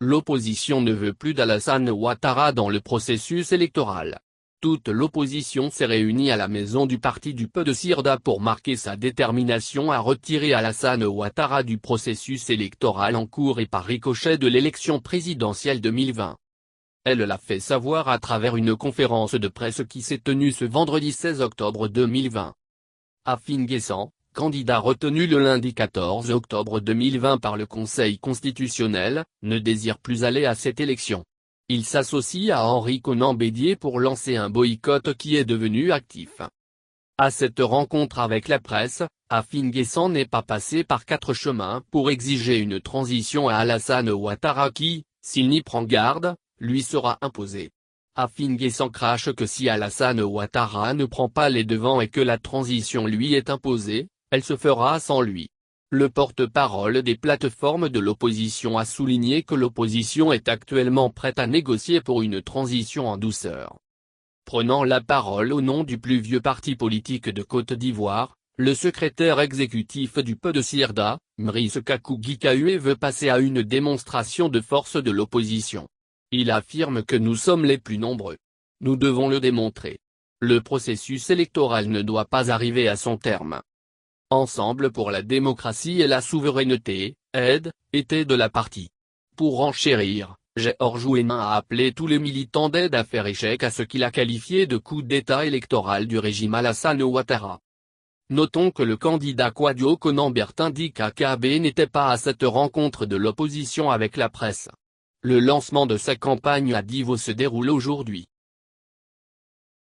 L'opposition ne veut plus d'Alassane Ouattara dans le processus électoral. Toute l'opposition s'est réunie à la maison du parti du PDCIRDA pour marquer sa détermination à retirer Alassane Ouattara du processus électoral en cours et par ricochet de l'élection présidentielle 2020. Elle l'a fait savoir à travers une conférence de presse qui s'est tenue ce vendredi 16 octobre 2020. Afin Guessant, candidat retenu le lundi 14 octobre 2020 par le Conseil constitutionnel, ne désire plus aller à cette élection. Il s'associe à Henri Konan Bédier pour lancer un boycott qui est devenu actif. À cette rencontre avec la presse, Afin Guessant n'est pas passé par quatre chemins pour exiger une transition à Alassane Ouattara qui, s'il n'y prend garde, lui sera imposée. Afin Guessant crache que si Alassane Ouattara ne prend pas les devants et que la transition lui est imposée, elle se fera sans lui. Le porte-parole des plateformes de l'opposition a souligné que l'opposition est actuellement prête à négocier pour une transition en douceur. Prenant la parole au nom du plus vieux parti politique de Côte d'Ivoire, le secrétaire exécutif du PDCIRDA, Brice Kakougi Kahué veut passer à une démonstration de force de l'opposition. Il affirme que nous sommes les plus nombreux. Nous devons le démontrer. Le processus électoral ne doit pas arriver à son terme. Ensemble pour la démocratie et la souveraineté, aide, était de la partie. Pour renchérir, Georges Weah a appelé tous les militants d'aide à faire échec à ce qu'il a qualifié de coup d'état électoral du régime Alassane Ouattara. Notons que le candidat Kouadio Konan Bertin-Di Kakabé n'était pas à cette rencontre de l'opposition avec la presse. Le lancement de sa campagne à Divo se déroule aujourd'hui.